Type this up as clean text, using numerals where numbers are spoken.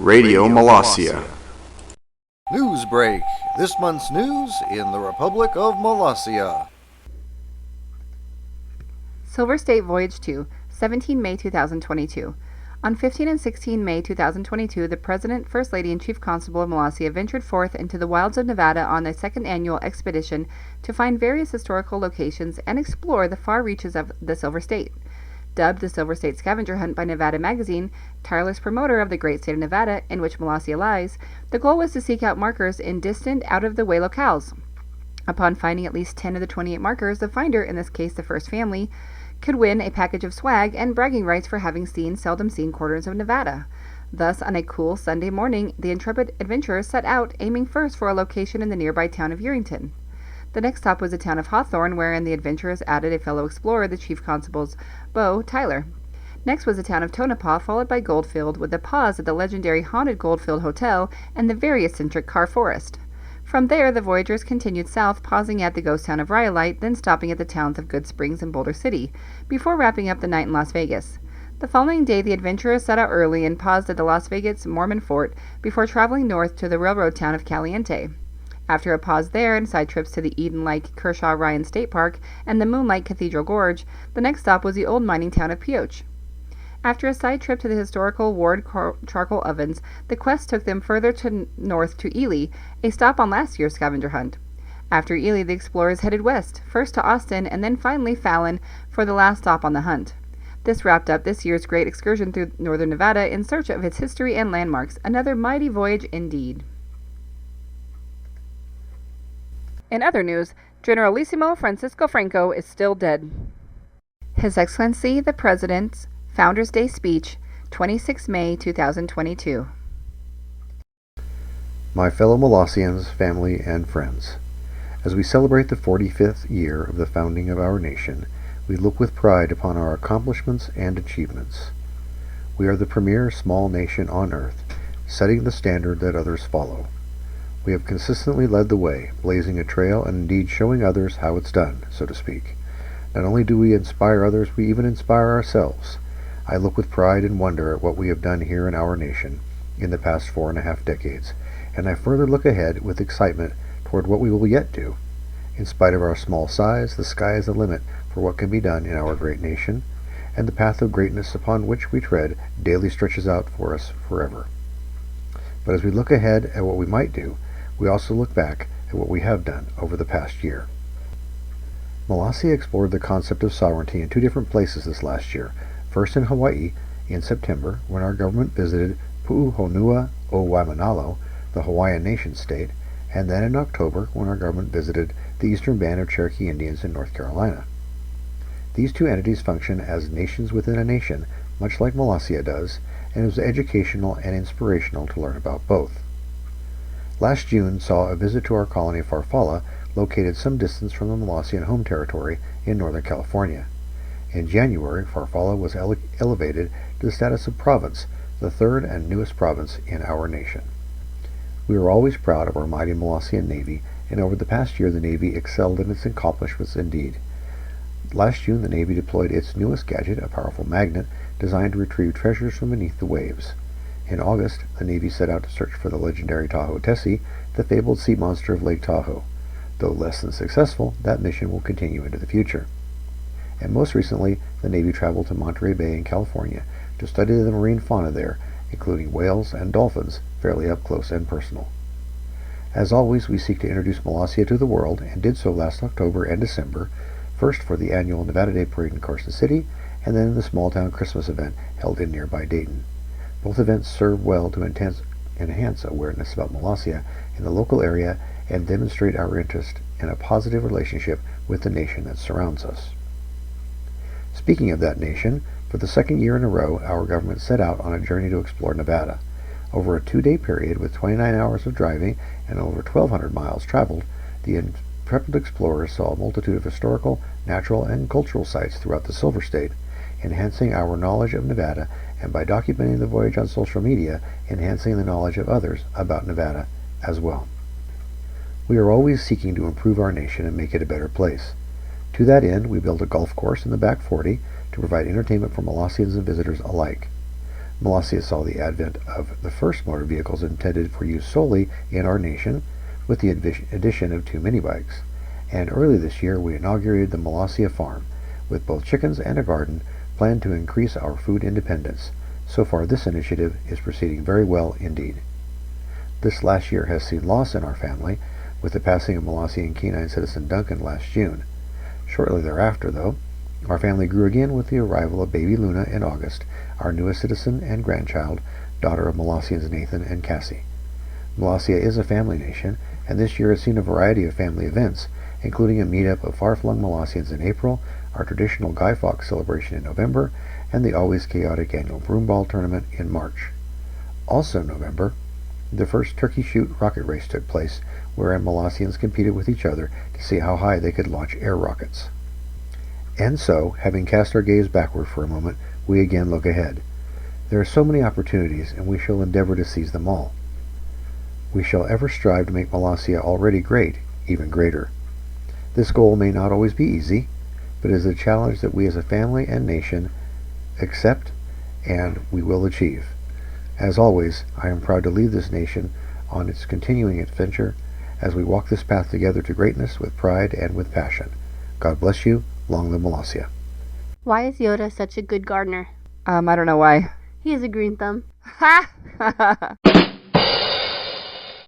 Radio Molossia. News break. This month's news in the Republic of Molossia. Silver State Voyage 2, 17 May 2022. On 15 and 16 May 2022, the President, First Lady, and Chief Constable of Molossia ventured forth into the wilds of Nevada on the second annual expedition to find various historical locations and explore the far reaches of the Silver State. Dubbed the Silver State Scavenger Hunt by Nevada Magazine, tireless promoter of the great state of Nevada, in which Molossia lies, the goal was to seek out markers in distant, out-of-the-way locales. Upon finding at least 10 of the 28 markers, the finder, in this case the first family, could win a package of swag and bragging rights for having seen seldom-seen corners of Nevada. Thus, on a cool Sunday morning, the intrepid adventurers set out, aiming first for a location in the nearby town of Yerington. The next stop was the town of Hawthorne, wherein the adventurers added a fellow explorer, the Chief Constable's beau, Tyler. Next was the town of Tonopah, followed by Goldfield, with a pause at the legendary Haunted Goldfield Hotel and the very eccentric Carr Forest. From there, the voyagers continued south, pausing at the ghost town of Rhyolite, then stopping at the towns of Good Springs and Boulder City, before wrapping up the night in Las Vegas. The following day, the adventurers set out early and paused at the Las Vegas Mormon Fort before traveling north to the railroad town of Caliente. After a pause there and side trips to the Eden-like Kershaw-Ryan State Park and the Moonlight Cathedral Gorge, the next stop was the old mining town of Pioche. After a side trip to the historical Ward charcoal ovens, the quest took them further north to Ely, a stop on last year's scavenger hunt. After Ely, the explorers headed west, first to Austin and then finally Fallon for the last stop on the hunt. This wrapped up this year's great excursion through northern Nevada in search of its history and landmarks, another mighty voyage indeed. In other news, Generalissimo Francisco Franco is still dead. His Excellency the President's Founders' Day Speech, 26 May 2022. My fellow Molossians, family, and friends, as we celebrate the 45th year of the founding of our nation, we look with pride upon our accomplishments and achievements. We are the premier small nation on earth, setting the standard that others follow. We have consistently led the way, blazing a trail and indeed showing others how it's done, so to speak. Not only do we inspire others, we even inspire ourselves. I look with pride and wonder at what we have done here in our nation in the past 4.5 decades, and I further look ahead with excitement toward what we will yet do. In spite of our small size, the sky is the limit for what can be done in our great nation, and the path of greatness upon which we tread daily stretches out for us forever. But as we look ahead at what we might do, we also look back at what we have done over the past year. Molossia explored the concept of sovereignty in 2 different places this last year, first in Hawaii in September when our government visited Pu'uhonua o Waimanalo, the Hawaiian nation-state, and then in October when our government visited the Eastern Band of Cherokee Indians in North Carolina. These 2 entities function as nations within a nation, much like Molossia does, and it was educational and inspirational to learn about both. Last June saw a visit to our colony Farfalla, located some distance from the Molossian home territory in Northern California. In January, Farfalla was elevated to the status of province, the 3rd and newest province in our nation. We are always proud of our mighty Molossian Navy, and over the past year the Navy excelled in its accomplishments indeed. Last June the Navy deployed its newest gadget, a powerful magnet, designed to retrieve treasures from beneath the waves. In August, the Navy set out to search for the legendary Tahoe Tessie, the fabled sea monster of Lake Tahoe. Though less than successful, that mission will continue into the future. And most recently, the Navy traveled to Monterey Bay in California to study the marine fauna there, including whales and dolphins, fairly up close and personal. As always, we seek to introduce Molossia to the world, and did so last October and December, first for the annual Nevada Day Parade in Carson City, and then in the small-town Christmas event held in nearby Dayton. Both events serve well to enhance awareness about Molossia in the local area and demonstrate our interest in a positive relationship with the nation that surrounds us. Speaking of that nation, for the 2nd year in a row, our government set out on a journey to explore Nevada. Over a 2-day period with 29 hours of driving and over 1,200 miles traveled, the intrepid explorers saw a multitude of historical, natural, and cultural sites throughout the Silver State, enhancing our knowledge of Nevada, and by documenting the voyage on social media, enhancing the knowledge of others about Nevada as well. We are always seeking to improve our nation and make it a better place. To that end, we built a golf course in the back 40 to provide entertainment for Molossians and visitors alike. Molossia saw the advent of the first motor vehicles intended for use solely in our nation, with the addition of 2 mini bikes. And early this year we inaugurated the Molossia farm, with both chickens and a garden planned to increase our food independence. So far this initiative is proceeding very well indeed. This last year has seen loss in our family, with the passing of Molossian canine citizen Duncan last June. Shortly thereafter, though, our family grew again with the arrival of baby Luna in August, our newest citizen and grandchild, daughter of Molossians Nathan and Cassie. Molossia is a family nation, and this year has seen a variety of family events, including a meetup of far-flung Molossians in April, our traditional Guy Fawkes celebration in November, and the always chaotic annual broomball tournament in March. Also in November, the first turkey shoot rocket race took place, wherein Molossians competed with each other to see how high they could launch air rockets. And so, having cast our gaze backward for a moment, we again look ahead. There are so many opportunities, and we shall endeavor to seize them all. We shall ever strive to make Molossia already great, even greater. This goal may not always be easy, but it is a challenge that we as a family and nation accept and we will achieve. As always, I am proud to lead this nation on its continuing adventure as we walk this path together to greatness with pride and with passion. God bless you. Long live Molossia. Why is Yoda such a good gardener? I don't know why. He has a green thumb. Ha!